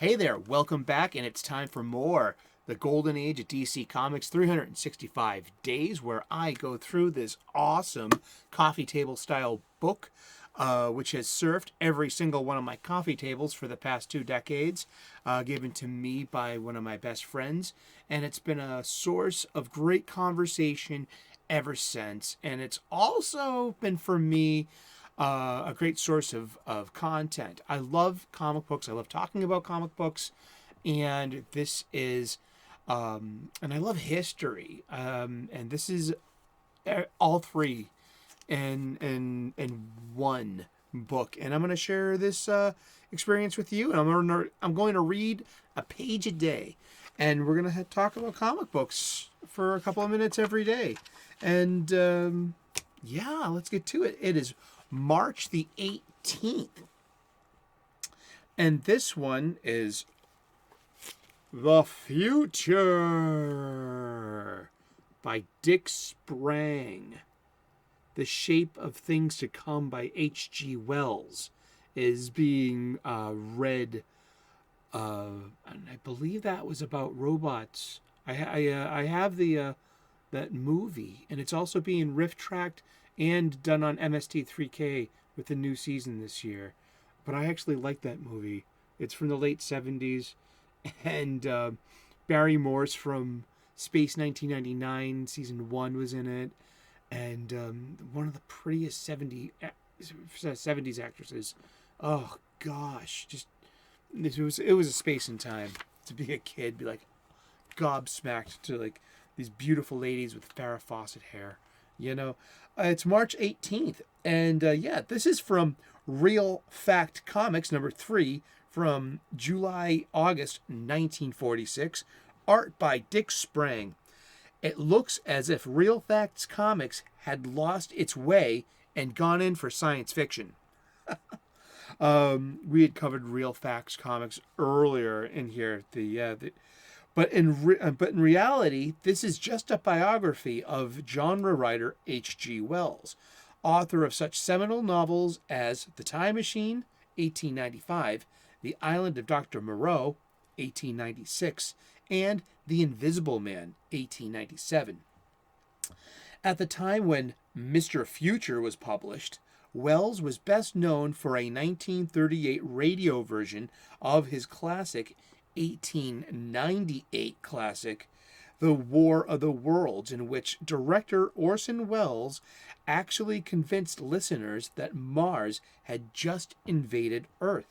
Hey there, welcome back, and it's time for more. The Golden Age of DC Comics, 365 days, where I go through this awesome coffee table style book, which has served every single one of my coffee tables for the past 2 decades, given to me by one of my best friends. And it's been a source of great conversation ever since. And it's also been for me a great source of content. I love comic books. I love talking about comic books. And this is, and I love history. And this is all three in one book. And I'm going to share this experience with you. And I'm going to read a page a day. And we're going to talk about comic books for a couple of minutes every day. And yeah, let's get to it. It is March the 18th. And this one is The Future by Dick Sprang. The Shape of Things to Come by H.G. Wells is being read. And I believe that was about robots. I have the that movie, and it's also being riff tracked and done on MST3K with the new season this year. But I actually like that movie. It's from the late 70s, and Barry Morse from Space 1999 season 1 was in it, and one of the prettiest 70s actresses. Oh gosh, just it was a space and time to be a kid, be like gobsmacked to like these beautiful ladies with Farrah Fawcett hair. You know, it's March 18th, and yeah, this is from Real Fact Comics number 3 from August 1946. Art by Dick Sprang. It looks as if Real Facts Comics had lost its way and gone in for science fiction. We had covered Real Facts Comics earlier in here. But in reality, this is just a biography of genre writer H.G. Wells, author of such seminal novels as The Time Machine, 1895, The Island of Dr. Moreau, 1896, and The Invisible Man, 1897. At the time when Mr. Future was published, Wells was best known for a 1938 radio version of his classic 1898 classic, The War of the Worlds, in which director Orson Welles actually convinced listeners that Mars had just invaded Earth.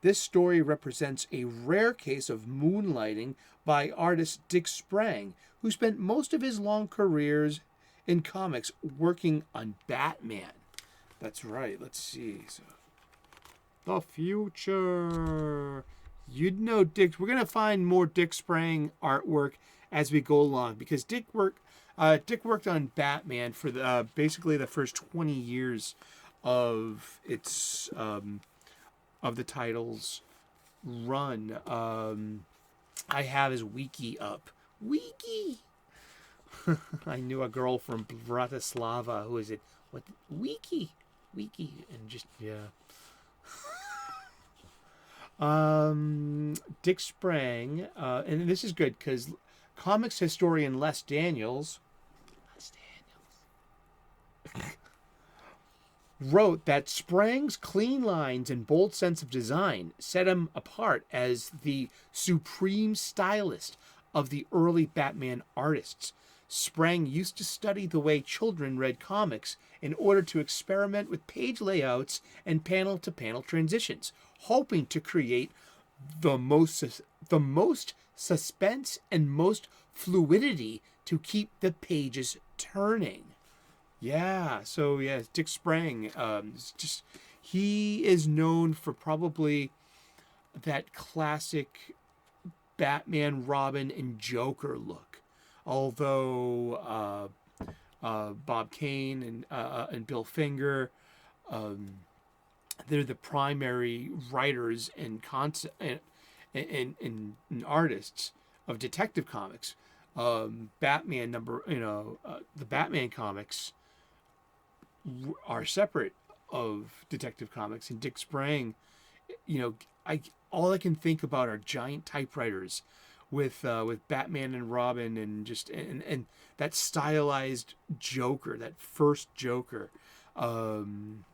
This story represents a rare case of moonlighting by artist Dick Sprang, who spent most of his long careers in comics working on Batman. That's right, let's see. So, The Future. You'd know Dick. We're gonna find more Dick Sprang artwork as we go along because Dick worked on Batman for basically the first 20 years of its of the title's run. I have his wiki up. Wiki. I knew a girl from Bratislava who is it? What wiki, and just yeah. Dick Sprang, and this is good because comics historian Les Daniels wrote that Sprang's clean lines and bold sense of design set him apart as the supreme stylist of the early Batman artists. Sprang used to study the way children read comics in order to experiment with page layouts and panel-to-panel transitions, hoping to create the most suspense and most fluidity to keep the pages turning. Yeah, so yeah, Dick Sprang. He is known for probably that classic Batman, Robin, and Joker look. Although Bob Kane and Bill Finger, they're the primary writers and artists of Detective Comics. Batman the Batman comics are separate of Detective Comics, and Dick Sprang, all I can think about are giant typewriters with Batman and Robin, and just and that stylized Joker, that first Joker. And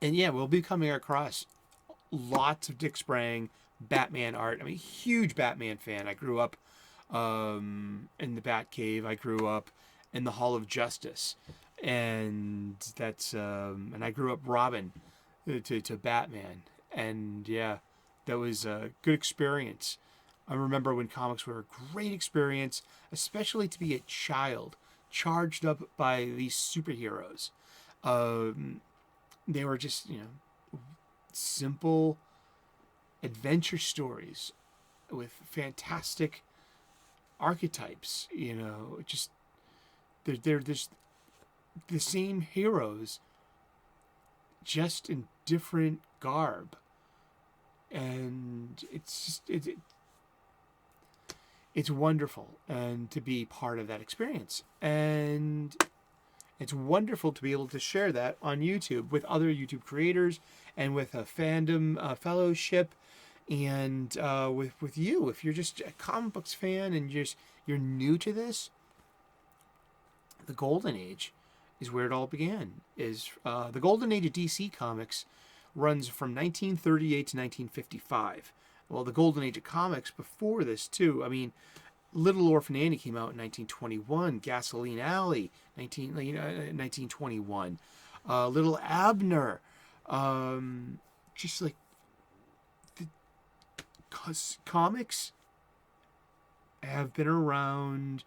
yeah, we'll be coming across lots of Dick Sprang Batman art. I mean, huge Batman fan. I grew up in the Batcave. I grew up in the Hall of Justice, and that's and I grew up Robin to Batman, and yeah, that was a good experience. I remember when comics were a great experience, especially to be a child charged up by these superheroes. They were just, simple adventure stories with fantastic archetypes. Just they're just the same heroes, just in different garb, and it's just it's wonderful and to be part of that experience, and it's wonderful to be able to share that on YouTube with other YouTube creators and with a fandom fellowship, and with you. If you're just a comic books fan and you're new to this, the golden age is where it all began. Is the golden age of DC Comics runs from 1938 to 1955. Well, the golden age of comics before this too. I mean, Little Orphan Annie came out in 1921. Gasoline Alley, 1921. Little Abner, just like comics have been around.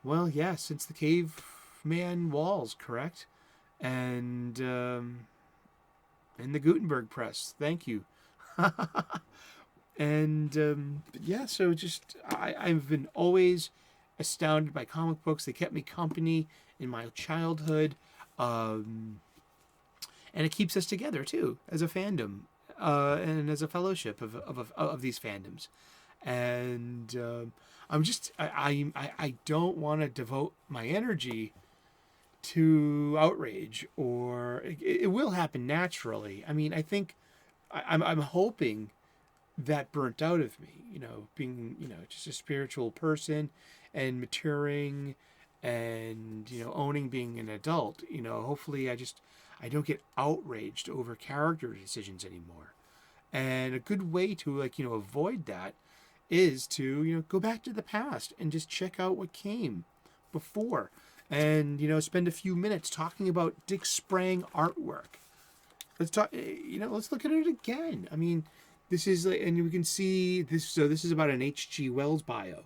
Well, yeah, since the caveman walls, correct? And the Gutenberg press. Thank you. And yeah, so just I've been always astounded by comic books. They kept me company in my childhood, and it keeps us together too as a fandom, and as a fellowship of these fandoms. And I don't want to devote my energy to outrage, or it will happen naturally. I mean, I think I'm hoping that burnt out of me, being, just a spiritual person and maturing and, owning being an adult. Hopefully I don't get outraged over character decisions anymore. And a good way to avoid that is to, go back to the past and just check out what came before, and, spend a few minutes talking about Dick Sprang artwork. Let's talk, let's look at it again. I mean, this is and we can see this. So this is about an H.G. Wells bio,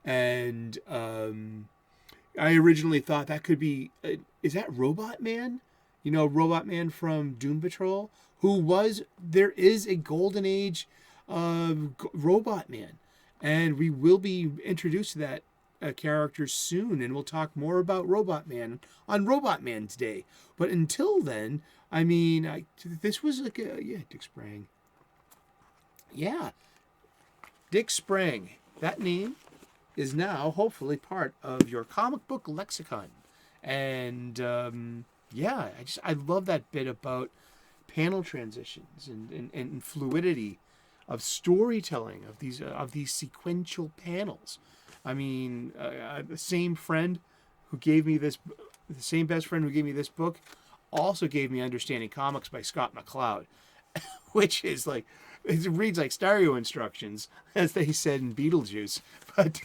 and I originally thought that could be is that Robot Man? Robot Man from Doom Patrol, there is a golden age Robot Man, and we will be introduced to that character soon, and we'll talk more about Robot Man on Robot Man's Day. But until then, I mean, this was like Dick Sprang. Yeah, Dick Sprang. That name is now hopefully part of your comic book lexicon. And yeah, I love that bit about panel transitions and fluidity of storytelling of these sequential panels. I mean, the same best friend who gave me this book also gave me Understanding Comics by Scott McCloud, which is like, it reads like stereo instructions, as they said in Beetlejuice, but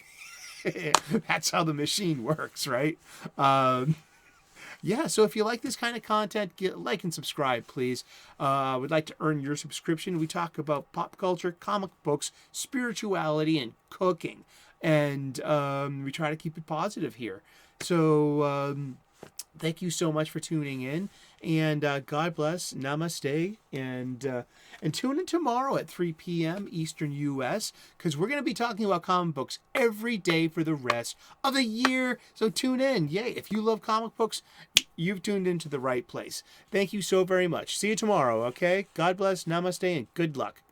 that's how the machine works, right? Yeah, so if you like this kind of content, like and subscribe, please. I would like to earn your subscription. We talk about pop culture, comic books, spirituality, and cooking. And we try to keep it positive here. So thank you so much for tuning in. And God bless. Namaste. And tune in tomorrow at 3 p.m. Eastern U.S. because we're going to be talking about comic books every day for the rest of the year. So tune in. Yay. If you love comic books, you've tuned into the right place. Thank you so very much. See you tomorrow, okay? God bless. Namaste and good luck.